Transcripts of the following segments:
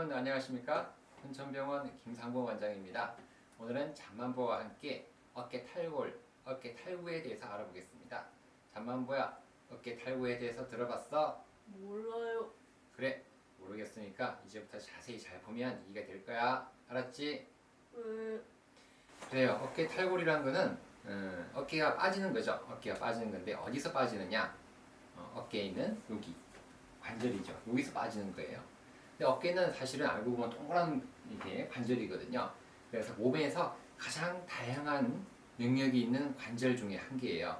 여러분 안녕하십니까? hun천병원 김상봉 원장입니다. 오늘은 잠만보와 함께 어깨 탈골, 어깨 탈구에 대해서 알아보겠습니다. 잠만보야, 어깨 탈구에 대해서 들어봤어? 몰라요. 그래, 모르겠으니까 이제부터 자세히 잘 보면 이해가 될 거야. 알았지? 왜? 그래요. 어깨 탈골이란 거는 어깨가 빠지는 거죠. 어깨가 빠지는 건데 어디서 빠지느냐? 어깨에 있는 여기 관절이죠. 여기서 빠지는 거예요. 근데 어깨는 사실은 알고 보면 동그란 이게 관절이거든요. 그래서 몸에서 가장 다양한 영역이 있는 관절 중에 한 개예요.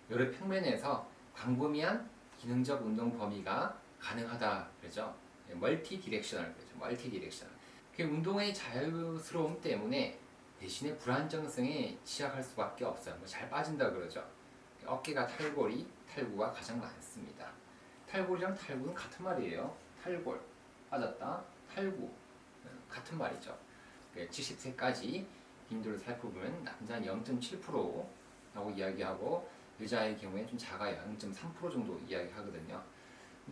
여러 평면에서 광범위한 기능적 운동 범위가 가능하다 그러죠. 멀티 디렉셔널 그러죠. 멀티 디렉셔널. 그 운동의 자유스러움 때문에 대신에 불안정성에 취약할 수밖에 없어요. 잘 빠진다 그러죠. 어깨가 탈구가 가장 많습니다. 탈골이랑 탈구는 같은 말이에요. 탈골, 빠졌다. 탈구, 같은 말이죠. 70세까지 빈도를 살펴보면 남자는 0.7%라고 이야기하고 여자의 경우에 좀 작아요. 0.3% 정도 이야기하거든요.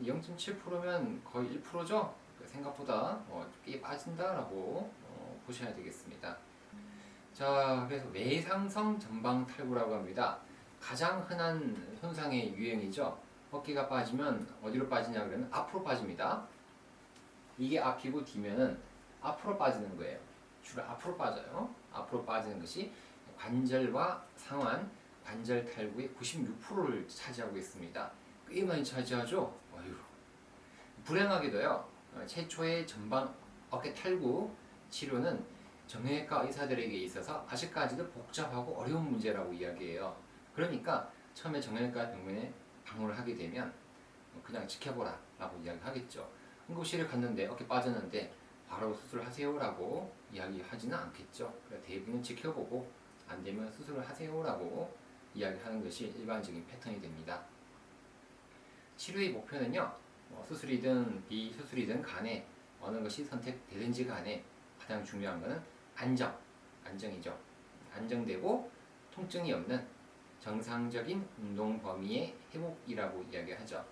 0.7%면 거의 1%죠? 생각보다 꽤 빠진다라고 보셔야 되겠습니다. 자, 그래서 외상성 전방 탈구라고 합니다. 가장 흔한 손상의 유형이죠. 어깨가 빠지면 어디로 빠지냐 그러면 앞으로 빠집니다. 이게 앞이고 뒤면은 앞으로 빠지는 거예요. 주로 앞으로 빠져요. 앞으로 빠지는 것이 관절과 상완, 관절 탈구의 96%를 차지하고 있습니다. 꽤 많이 차지하죠? 어휴. 불행하게도요, 최초의 전방 어깨 탈구 치료는 정형외과 의사들에게 있어서 아직까지도 복잡하고 어려운 문제라고 이야기해요. 그러니까 처음에 정형외과 병원에 방문을 하게 되면 그냥 지켜보라 라고 이야기하겠죠. 응급실에 갔는데 어깨 빠졌는데 바로 수술하세요 라고 이야기하지는 않겠죠. 대부분 지켜보고 안 되면 수술을 하세요 라고 이야기하는 것이 일반적인 패턴이 됩니다. 치료의 목표는요, 수술이든 비수술이든 간에 어느 것이 선택되든지 간에 가장 중요한 것은 안정이죠. 안정되고 통증이 없는 정상적인 운동 범위의 회복이라고 이야기하죠.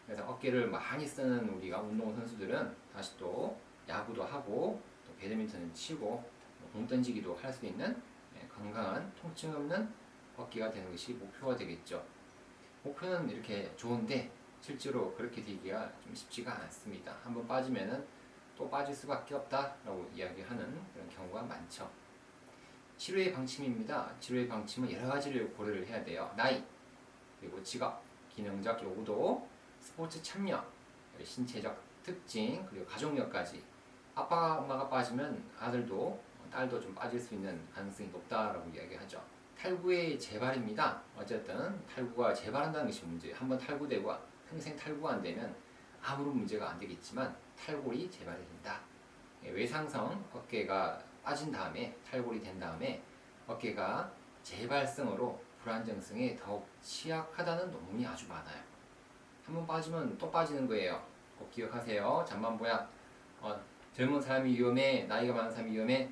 그래서 어깨를 많이 쓰는 우리가 운동선수들은 다시 또 야구도 하고 또 배드민턴을 치고 공 던지기도 할 수 있는 건강한 통증 없는 어깨가 되는 것이 목표가 되겠죠. 목표는 이렇게 좋은데 실제로 그렇게 되기가 좀 쉽지가 않습니다. 한번 빠지면은 또 빠질 수밖에 없다라고 이야기하는 그런 경우가 많죠. 치료의 방침입니다. 치료의 방침은 여러 가지를 고려를 해야 돼요. 나이, 그리고 직업, 기능적 요구도, 스포츠 참여, 신체적 특징, 그리고 가족력까지. 아빠, 엄마가 빠지면 아들도, 딸도 좀 빠질 수 있는 가능성이 높다라고 이야기하죠. 탈구의 재발입니다. 어쨌든 탈구가 재발한다는 것이 문제예요. 한번 탈구되고 평생 탈구가 안 되면 아무런 문제가 안 되겠지만 탈골이 재발이 된다. 외상성 어깨가 빠진 다음에 탈골이 된 다음에 어깨가 재발성으로 불안정성에 더욱 취약하다는 논문이 아주 많아요. 한번 빠지면 또 빠지는 거예요. 꼭 기억하세요. 잠만보야. 젊은 사람이 위험해? 나이가 많은 사람이 위험해?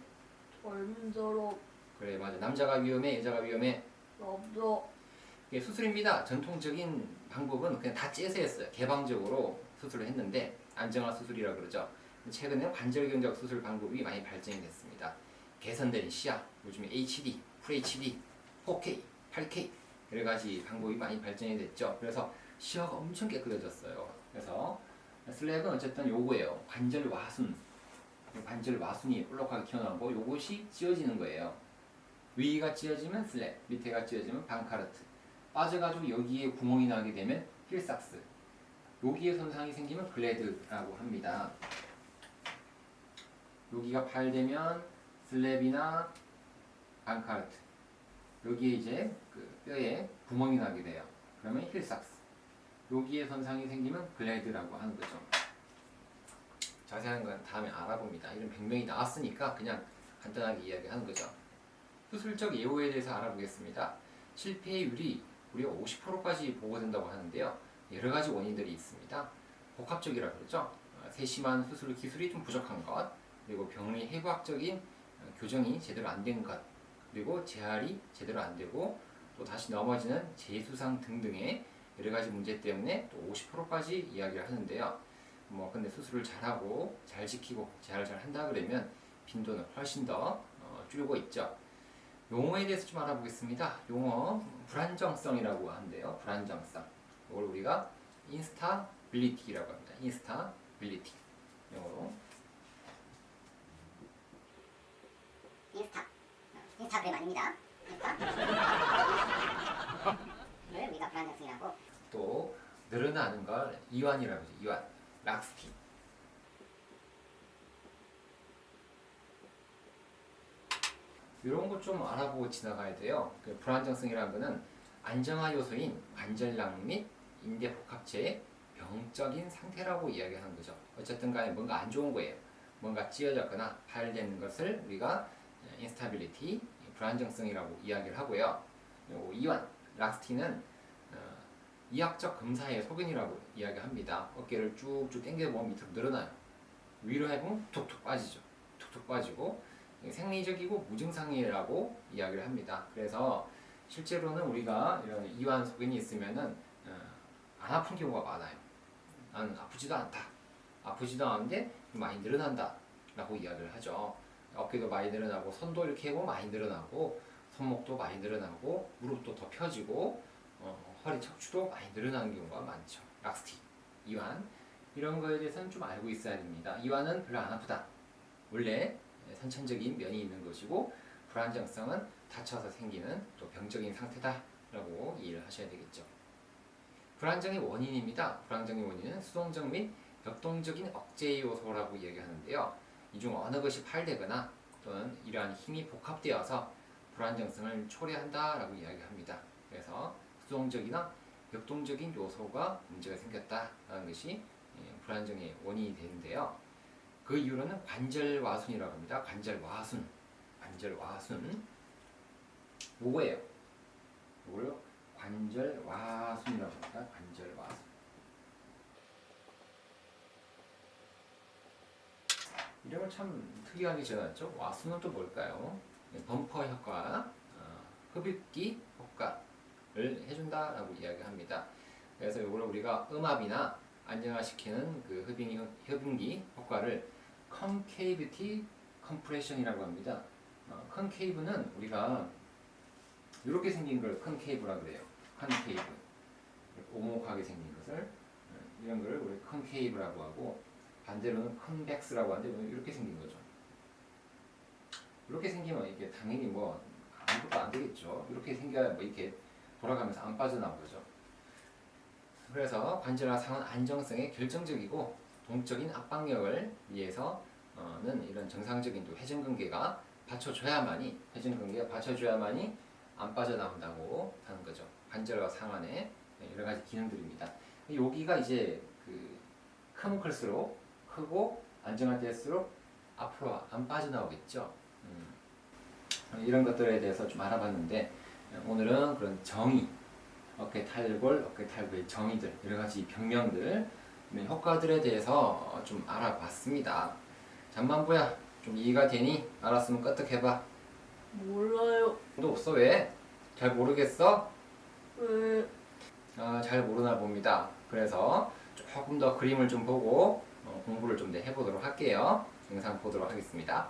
젊은 사람. 그래, 맞아. 남자가 위험해? 여자가 위험해? 남자. 이게 수술입니다. 전통적인 방법은 그냥 다 째서 했어요. 개방적으로 수술을 했는데 안정화 수술이라 그러죠. 최근에 관절경적 수술 방법이 많이 발전이 됐습니다. 개선된 시야, 요즘에 HD, FHD, 4K, 8K 여러 가지 방법이 많이 발전이 됐죠. 그래서 시야가 엄청 깨끗해졌어요. 그래서 슬랩은 어쨌든 요거예요. 관절 와순이 볼록하게 튀어나오고 요것이 찌어지는 거예요. 위가 찌어지면 슬랩, 밑에가 찌어지면 방카르트. 빠져가지고 여기에 구멍이 나게 되면 힐삭스. 여기에 손상이 생기면 글래드라고 합니다. 여기가 파열되면 슬랩이나 방카르트. 여기에 이제 그 뼈에 구멍이 나게 돼요. 그러면 힐삭스. 여기에 손상이 생기면 글래드라고 하는 거죠. 자세한 건 다음에 알아봅니다. 이런 병명이 나왔으니까 그냥 간단하게 이야기하는 거죠. 수술적 예후에 대해서 알아보겠습니다. 실패율이 무려 50%까지 보고된다고 하는데요. 여러 가지 원인들이 있습니다. 복합적이라 그러죠. 세심한 수술 기술이 좀 부족한 것, 그리고 병의 해부학적인 교정이 제대로 안 된 것, 그리고 재활이 제대로 안 되고 또 다시 넘어지는 재수상 등등의 여러 가지 문제 때문에 또 50%까지 이야기를 하는데요. 뭐 근데 수술을 잘하고 잘 지키고 잘 한다 그러면 빈도는 훨씬 더 줄고 있죠. 용어에 대해서 좀 알아보겠습니다. 용어 불안정성이라고 하는데요. 불안정성. 이걸 우리가 instability라고 합니다. instability 영어로. 인스타그램 아닙니다. 를 우리가 불안정성이라고. 또 늘어나는 걸 이완이라고 하죠. 이완. 락스티. 이런 것 좀 알아보고 지나가야 돼요. 그 불안정성이라는 것은 안정화 요소인 관절낭 및 인대 복합체의 병적인 상태라고 이야기하는 거죠. 어쨌든 간에 뭔가 안 좋은 거예요. 뭔가 찢어졌거나 파열되는 것을 우리가 인스타빌리티, 불안정성이라고 이야기를 하고요. 그리고 이완, 락스티는 이학적 검사의 소견이라고 이야기합니다. 어깨를 쭉쭉 당겨보면 밑으로 늘어나요. 위로 해보면 툭툭 빠지죠. 툭툭 빠지고 생리적이고 무증상이라고 이야기를 합니다. 그래서 실제로는 우리가 이런 이완 소견이 있으면은 안 아픈 경우가 많아요. 나는 아프지도 않다. 아프지도 않은데 많이 늘어난다 라고 이야기를 하죠. 어깨도 많이 늘어나고 손도 이렇게 해보면 많이 늘어나고 손목도 많이 늘어나고 무릎도 더 펴지고 허리 척추도 많이 늘어나는 경우가 많죠. 락스티, 이완 이런 거에 대해서는 좀 알고 있어야 됩니다. 이완은 별로 안 아프다. 원래 선천적인 면이 있는 것이고 불안정성은 다쳐서 생기는 또 병적인 상태다라고 이해를 하셔야 되겠죠. 불안정의 원인입니다. 불안정의 원인은 수동적 및 역동적인 억제 요소라고 얘기하는데요. 이 중 어느 것이 파열되거나 또는 이러한 힘이 복합되어서 불안정성을 초래한다라고 이야기합니다. 그래서 수동적이나 역동적인 요소가 문제가 생겼다라는 것이 불안정의 원인이 되는데요. 그 이유로는 관절와순이라고 합니다. 관절와순. 뭐예요? 이걸로 관절와순이라고 합니다. 관절와순. 이름을 참 특이하게 지어놨죠. 와순은 또 뭘까요? 범퍼 효과, 흡입기 효과를 해준다라고 이야기합니다. 그래서 이걸 우리가 음압이나 안정화시키는 그 흡입기 효과를 컨케이비티 컴프레션이라고 합니다. 컨케이브는 우리가 이렇게 생긴 걸 컨케이브라고 그래요. 컨케이브, 오목하게 생긴 것을 이런 걸 우리 컨케이브라고 하고, 반대로는 컨벡스라고 하는데 이렇게 생긴 거죠. 이렇게 생기면 이게 당연히 뭐 아무것도 안 되겠죠. 이렇게 생겨야 뭐 이렇게 돌아가면서 안 빠져나온 거죠. 그래서 관절화상은 안정성에 결정적이고 동적인 압박력을 위해서는 이런 정상적인 또 회전근개가 받쳐줘야만이 안 빠져나온다고 하는 거죠. 관절과 상안의 여러 가지 기능들입니다. 여기가 이제 크면 클수록 크고 안정할 때일수록 앞으로 안 빠져나오겠죠. 이런 것들에 대해서 좀 알아봤는데 오늘은 그런 정의, 어깨 탈골, 어깨 탈골의 정의들, 여러 가지 병명들, 효과들에 대해서 좀 알아봤습니다. 잠만보야, 좀 이해가 되니? 알았으면 끄떡 해봐. 몰라요. 너 없어 왜? 잘 모르겠어? 왜? 잘 모르나 봅니다. 그래서 조금 더 그림을 좀 보고 공부를 좀 더 해보도록 할게요. 영상 보도록 하겠습니다.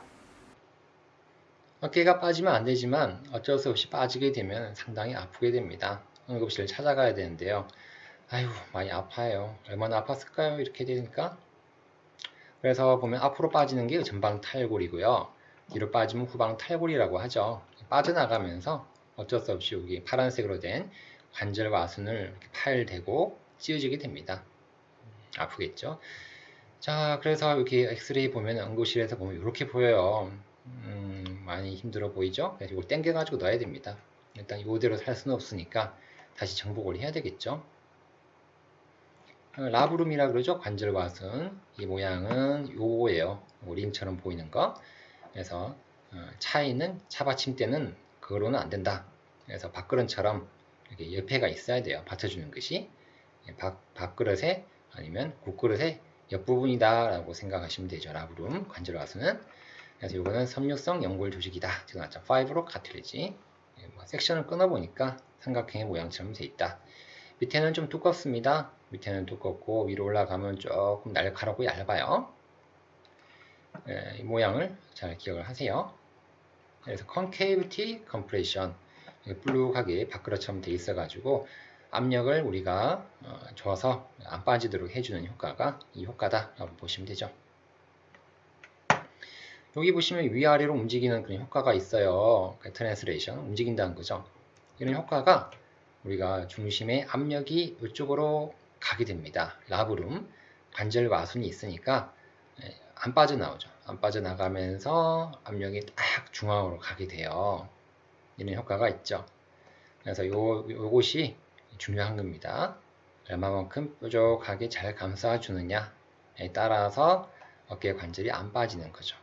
어깨가 빠지면 안 되지만 어쩔 수 없이 빠지게 되면 상당히 아프게 됩니다. 응급실을 찾아가야 되는데요. 아유, 많이 아파요. 얼마나 아팠을까요? 이렇게 되니까. 그래서 보면 앞으로 빠지는 게 전방 탈골이고요. 뒤로 빠지면 후방 탈골이라고 하죠. 빠져나가면서 어쩔 수 없이 여기 파란색으로 된 관절와순을 이렇게 파열되고 찢어지게 됩니다. 아프겠죠? 자, 그래서 이렇게 엑스레이 보면 응급실에서 보면 이렇게 보여요. 많이 힘들어 보이죠? 그래서 이걸 당겨가지고 넣어야 됩니다. 일단 이대로 살 수는 없으니까 다시 정복을 해야 되겠죠. 라브룸이라 그러죠. 관절와순. 이 모양은 요거예요. 링처럼 보이는 거. 그래서 차이는 차받침대는 그거로는 안 된다. 그래서 밥그릇처럼 이렇게 옆에가 있어야 돼요. 받쳐주는 것이. 밥그릇에 아니면 국그릇의 옆부분이다 라고 생각하시면 되죠. 라브룸 관절와순은. 그래서 이거는 섬유성 연골 조직이다. 지금 나왔죠. 파이브로 카틸리지. 섹션을 끊어보니까 삼각형의 모양처럼 되어 있다. 밑에는 좀 두껍습니다. 밑에는 두껍고 위로 올라가면 조금 날카롭고 얇아요. 이 모양을 잘 기억을 하세요. 그래서 concavity compression 불룩하게 밖으로처럼 돼 있어 가지고 압력을 우리가 줘서 안 빠지도록 해주는 효과가 이 효과다 라고 보시면 되죠. 여기 보시면 위아래로 움직이는 그런 효과가 있어요. 트랜스레이션 움직인다는 거죠. 이런 효과가 우리가 중심의 압력이 이쪽으로 가게 됩니다. 라브룸 관절 와순이 있으니까 안 빠져나오죠. 안 빠져나가면서 압력이 딱 중앙으로 가게 돼요. 이런 효과가 있죠. 그래서 요것이 중요한 겁니다. 얼마만큼 뾰족하게 잘 감싸주느냐에 따라서 어깨 관절이 안 빠지는 거죠.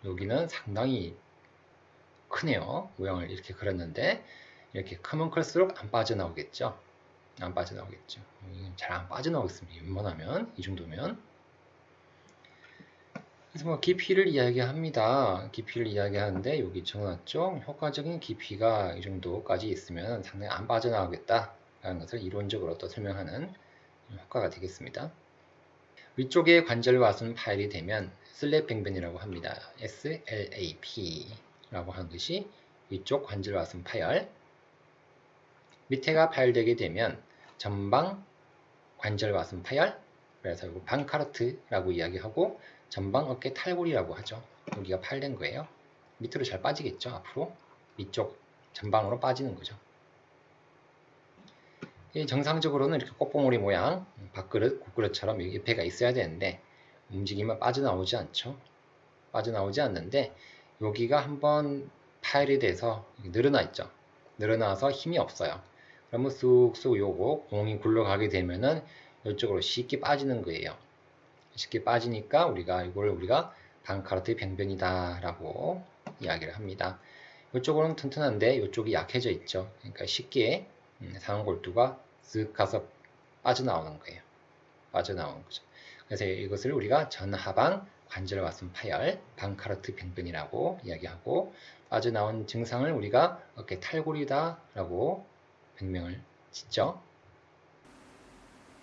여기는 상당히 크네요. 모양을 이렇게 그렸는데 이렇게 크면 클수록 안 빠져나오겠죠. 안 빠져나오겠죠. 잘 안 빠져나오겠습니다. 웬만하면 이 정도면. 그래서 뭐 깊이를 이야기합니다. 깊이를 이야기하는데 여기 적어놨죠. 효과적인 깊이가 이 정도까지 있으면 상당히 안 빠져나오겠다라는 것을 이론적으로 또 설명하는 효과가 되겠습니다. 위쪽에 관절 와순 파열이 되면 슬랩 병변이라고 합니다. SLAP라고 하는 것이 위쪽 관절 와순 파열. 밑에가 파열되게 되면 전방 관절 와순 파열. 그래서 이거 방카르트라고 이야기하고 전방 어깨 탈골이라고 하죠. 여기가 파열된 거예요. 밑으로 잘 빠지겠죠. 앞으로 위쪽 전방으로 빠지는 거죠. 정상적으로는 이렇게 꽃봉오리 모양 밥그릇, 국그릇처럼 여기 옆에가 있어야 되는데 움직이면 빠져나오지 않죠. 빠져나오지 않는데 여기가 한번 파열이 돼서 늘어나 있죠. 늘어나서 힘이 없어요. 그러면 쑥쑥 요거 공이 굴러가게 되면은 이쪽으로 쉽게 빠지는 거예요. 쉽게 빠지니까 우리가 방카르트 병변이다 라고 이야기를 합니다. 이쪽은 튼튼한데 이쪽이 약해져 있죠. 그러니까 쉽게 상완골두가 쓱 가서 빠져나오는 거예요. 빠져나오는 거죠. 그래서 이것을 우리가 전하방 관절 와순 파열, 방카르트 병변이라고 이야기하고 빠져나온 증상을 우리가 어깨 탈골이다 라고 병명을 짓죠.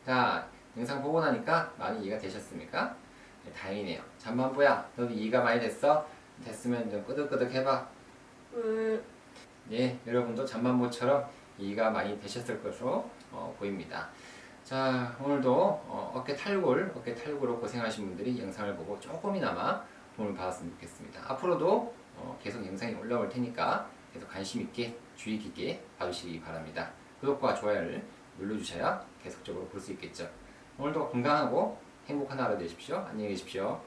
자, 영상 보고 나니까 많이 이해가 되셨습니까? 네, 다행이네요. 잠만보야, 너도 이해가 많이 됐어? 됐으면 좀 끄덕끄덕 해봐. 네, 여러분도 잠만보처럼 이해가 많이 되셨을 것으로 보입니다. 자, 오늘도 어깨 탈골로 고생하신 분들이 영상을 보고 조금이나마 도움을 받았으면 좋겠습니다. 앞으로도 계속 영상이 올라올 테니까 계속 관심 있게 주의 깊게 봐주시기 바랍니다. 구독과 좋아요를 눌러주셔야 계속적으로 볼 수 있겠죠. 오늘도 건강하고 행복한 하루 되십시오. 안녕히 계십시오.